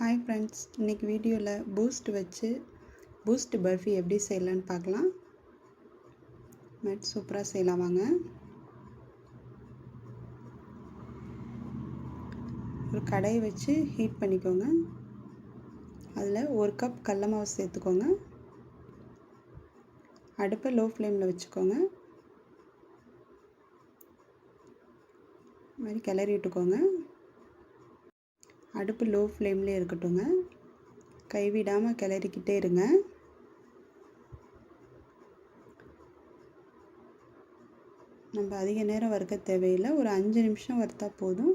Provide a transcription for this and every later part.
Hi friends, இன்றைக்கி வீடியோவில் boost barfi எப்படி செய்யலான்னு பார்க்கலாம். சூப்பராக செய்யலாம் வாங்க. ஒரு கடாயை வச்சு ஹீட் பண்ணிக்கோங்க. அதில் 1 கப் கடல மாவு சேர்த்துக்கோங்க. அடுப்பை லோ ஃப்ளேமில் வச்சுக்கோங்க. இது மாதிரி கிளறி விட்டுக்கோங்க. அடுப்பு லோ ஃப்ளேம்லேயே இருக்கட்டுங்க. கைவிடாமல் கிளறிக்கிட்டே இருங்க. நம்ம அதிக நேரம் வறுக்க தேவையில்லை. ஒரு 5 நிமிஷம் வறுத்தா போதும்.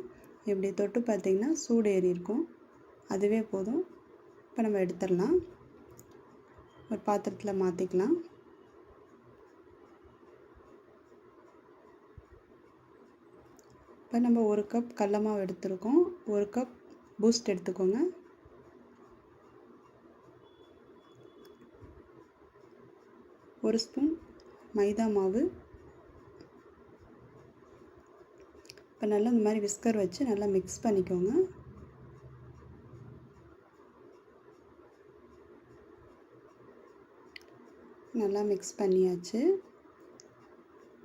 இப்படி தொட்டு பார்த்திங்கன்னா சூடு ஏறி இருக்கும். அதுவே போதும். இப்போ நம்ம எடுத்துடலாம். ஒரு பாத்திரத்தில் மாற்றிக்கலாம். இப்போ நம்ம 1 கப் கடல மாவு எடுத்துருக்கோம். 1 கப் பூஸ்ட் எடுத்துக்கோங்க. ஒரு ஸ்பூன் மைதா மாவு. இப்போ நல்லா இந்த மாதிரி விஸ்கர் வச்சு நல்லா மிக்ஸ் பண்ணிக்கோங்க. நல்லா மிக்ஸ் பண்ணியாச்சு.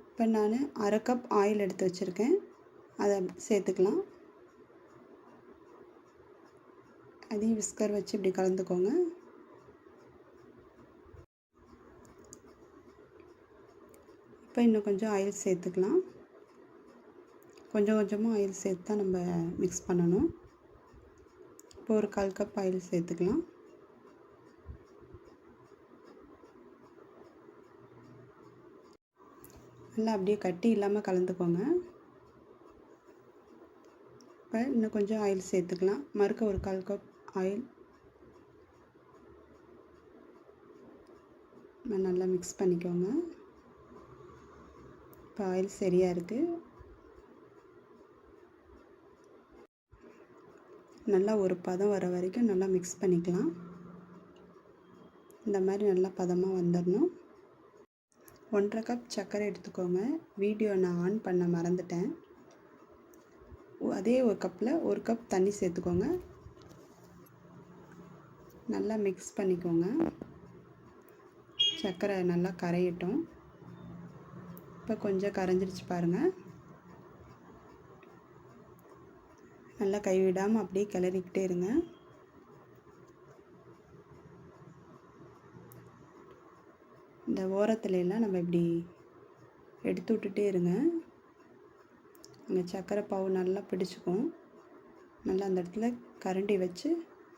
இப்போ நான் 1/2 கப் ஆயில் எடுத்து வச்சுருக்கேன். அதை சேர்த்துக்கலாம். அதையும் விஸ்கர் வச்சு இப்படி கலந்துக்கோங்க. இப்போ இன்னும் கொஞ்சம் ஆயில் சேர்த்துக்கலாம். கொஞ்சம் கொஞ்சமாக ஆயில் சேர்த்து தான் நம்ம மிக்ஸ் பண்ணணும். இப்போ ஒரு 1/4 கப் ஆயில் சேர்த்துக்கலாம். நல்லா அப்படியே கட்டி இல்லாமல் கலந்துக்கோங்க. இப்போ இன்னும் கொஞ்சம் ஆயில் சேர்த்துக்கலாம். மறுக்க ஒரு 1/4 கப் ஆயில். நல்லா மிக்ஸ் பண்ணிக்கோங்க. இப்போ ஆயில் சரியாக இருக்குது. நல்லா ஒரு பதம் வர வரைக்கும் நல்லா மிக்ஸ் பண்ணிக்கலாம். இந்த மாதிரி நல்லா பதமாக வந்துடணும். 1/2 கப் சர்க்கரை எடுத்துக்கோங்க. வீடியோ நான் ஆன் பண்ண மறந்துட்டேன். அதே ஒரு கப்பில் 1 கப் தண்ணி சேர்த்துக்கோங்க. நல்லா மிக்ஸ் பண்ணிக்கோங்க. சர்க்கரை நல்லா கரையட்டும். இப்போ கொஞ்சம் கரைஞ்சிருச்சு பாருங்கள். நல்லா கைவிடாமல் அப்படியே கிளறிக்கிட்டே இருங்க. இந்த ஓரத்துல எல்லாம் நம்ம இப்படி எடுத்து விட்டுட்டே இருங்க. அந்த சர்க்கரை பாவு நல்லா பிடிச்சிக்கும். நல்லா அந்த இடத்துல கரண்டி வச்சு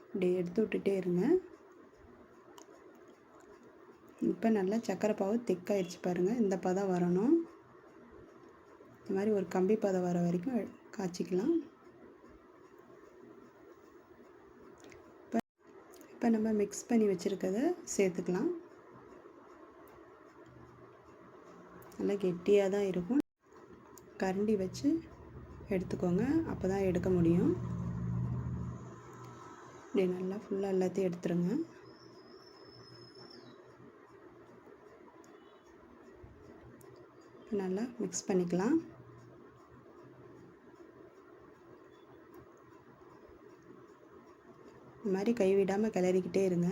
இப்படி எடுத்து விட்டுட்டே இருங்க. இப்போ நல்லா சர்க்கரை பாவு திக்காயிடுச்சு பாருங்கள். இந்த பதம் வரணும். இந்த மாதிரி ஒரு கம்பி பதம் வர வரைக்கும் காய்ச்சிக்கலாம். இப்போ நம்ம மிக்ஸ் பண்ணி வச்சுருக்கத சேர்த்துக்கலாம். நல்லா கெட்டியாக தான் இருக்கும். கரண்டி வச்சு எடுத்துக்கோங்க. அப்போ தான் எடுக்க முடியும். இப்படி நல்லா ஃபுல்லாக எல்லாத்தையும் எடுத்துருங்க. நல்லா மிக்ஸ் பண்ணிக்கலாம். இந்த மாதிரி கைவிடாமல் கிளறிக்கிட்டே இருங்க.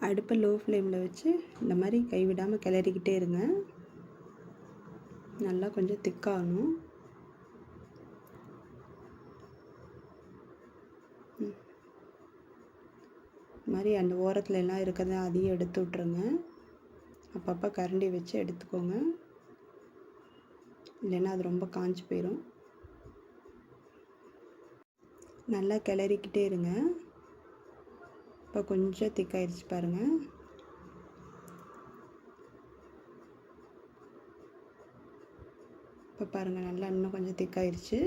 அடுப்பை லோ ஃப்ளேமில் வச்சு இந்த மாதிரி கைவிடாமல் கிளறிக்கிட்டே இருங்க. நல்லா கொஞ்சம் திக்காகணும். இந்த மாதிரி அந்த ஓரத்துல எல்லாம் இருக்கிறத அதையும் எடுத்து விட்ருங்க. அப்பப்போ கரண்டி வச்சு எடுத்துக்கோங்க. இல்லைன்னா அது ரொம்ப காஞ்சி போயிடும். நல்லா கிளறிக்கிட்டே இருங்க. இப்போ கொஞ்சம் திக்காயிடுச்சு பாருங்கள். இப்போ பாருங்கள் நல்லா இன்னும் கொஞ்சம் திக்காயிடுச்சு.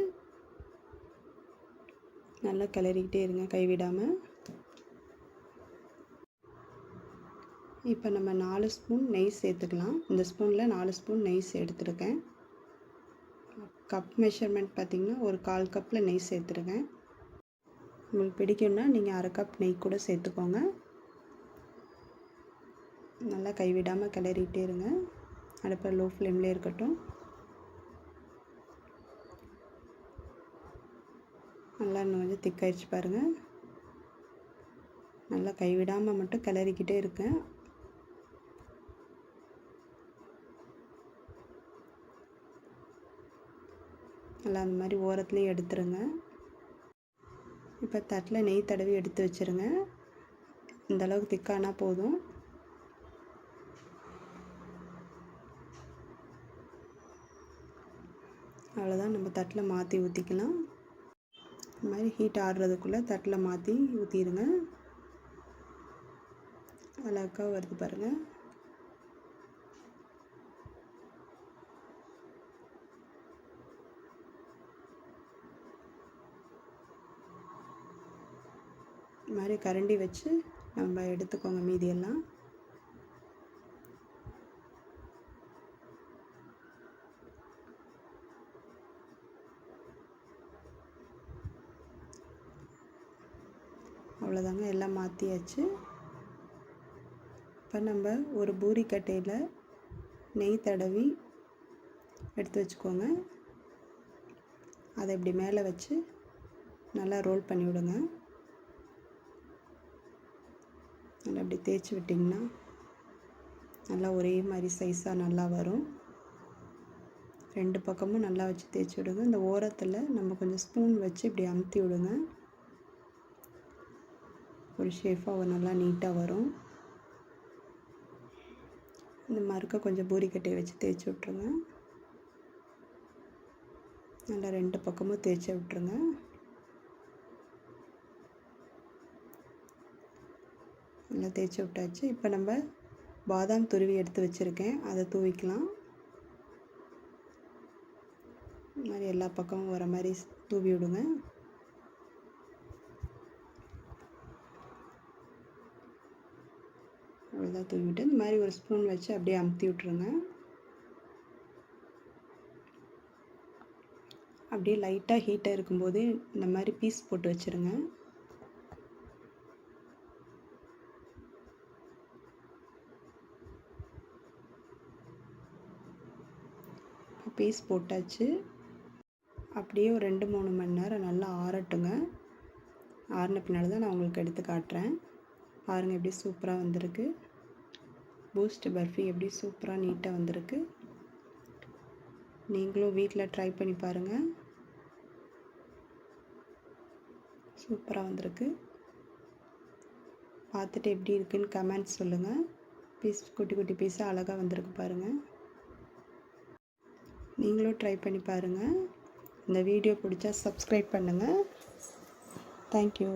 நல்லா கிளறிக்கிட்டே இருங்க கைவிடாமல். இப்போ நம்ம 4 ஸ்பூன் நெய் சேர்த்துக்கலாம். இந்த ஸ்பூனில் 4 ஸ்பூன் நெய் எடுத்துருக்கேன். கப் மெஷர்மெண்ட் பார்த்திங்கன்னா ஒரு 1/4 கப்பில் நெய் சேர்த்துருக்கேன். உங்களுக்கு பிடிக்கும்னா நீங்கள் 1/2 கப் நெய் கூட சேர்த்துக்கோங்க. நல்லா கைவிடாமல் கிளறிட்டே இருங்க. அடுப்பை லோ ஃப்ளேம்லேயே இருக்கட்டும். நல்லா இன்னும் கொஞ்சம் திக்காயிடுச்சு பாருங்கள். நல்லா கைவிடாமல் மட்டும் கிளறிக்கிட்டே இருக்கேன். நல்லா அந்த மாதிரி ஓரத்துலேயும் எடுத்துருங்க. இப்போ தட்டில் நெய் தடவி எடுத்து வச்சுருங்க. இந்த அளவுக்கு திக்கானா போதும். அவ்வளோதான், நம்ம தட்டில் மாற்றி ஊற்றிக்கலாம். இந்த மாதிரி ஹீட் ஆடுறதுக்குள்ளே தட்டில் மாற்றி ஊற்றிடுங்க. அழகாக வருது பாருங்கள். இது மாதிரி கரண்டி வச்சு நம்ம எடுத்துக்கோங்க மீதியெல்லாம். அவ்வளோதாங்க, எல்லாம் மாற்றியாச்சு. இப்போ நம்ம ஒரு பூரிக்கட்டையில் நெய் தடவி எடுத்து வச்சுக்கோங்க. அதை இப்படி மேலே வச்சு நல்லா ரோல் பண்ணி விடுங்க. நல்லா அப்படி தேய்ச்சி விட்டிங்கன்னா நல்லா ஒரே மாதிரி சைஸாக நல்லா வரும். 2 பக்கமும் நல்லா வச்சு தேய்ச்சி விடுங்க. இந்த ஓரத்தில் நம்ம கொஞ்சம் ஸ்பூன் வச்சு இப்படி அமுத்தி விடுங்க. ஒரு ஷேஃபாக நல்லா நீட்டாக வரும். இந்த மறுக்க கொஞ்சம் பூரிக்கட்டையை வச்சு தேய்ச்சி விட்ருங்க. நல்லா 2 பக்கமும் தேய்ச்சி விட்ருங்க. நல்லா தேய்ச்சி விட்டாச்சு. இப்போ நம்ம பாதாம் துருவி எடுத்து வச்சுருக்கேன், அதை தூவிக்கலாம். இந்த மாதிரி எல்லா பக்கமும் வர மாதிரி தூவி விடுங்க. அவ்வளோதான், தூவிட்டு இந்த மாதிரி ஒரு ஸ்பூன் வச்சு அப்படியே அமுத்தி விட்ருங்க. அப்படியே லைட்டாக ஹீட்டாக இருக்கும்போது இந்த மாதிரி பீஸ் போட்டு வச்சுருங்க. பீஸ் போட்டாச்சு. அப்படியே ஒரு 2-3 மணி நேரம் நல்லா ஆறட்டுங்க. ஆறின பின்னால் தான் நான் உங்களுக்கு எடுத்து காட்டுறேன். பாருங்கள் எப்படி சூப்பராக வந்திருக்கு. பூஸ்ட் பர்ஃபி எப்படி சூப்பராக நீட்டாக வந்திருக்கு. நீங்களும் வீட்டில் ட்ரை பண்ணி பாருங்கள். சூப்பராக வந்திருக்கு. பார்த்துட்டு எப்படி இருக்குன்னு கமெண்ட்ஸ் சொல்லுங்கள். பீஸ் குட்டி குட்டி பீஸாக அழகாக வந்திருக்கு பாருங்கள். நீங்களும் ட்ரை பண்ணி பாருங்கள். இந்த வீடியோ பிடிச்சா சப்ஸ்கிரைப் பண்ணுங்கள். தேங்க்யூ.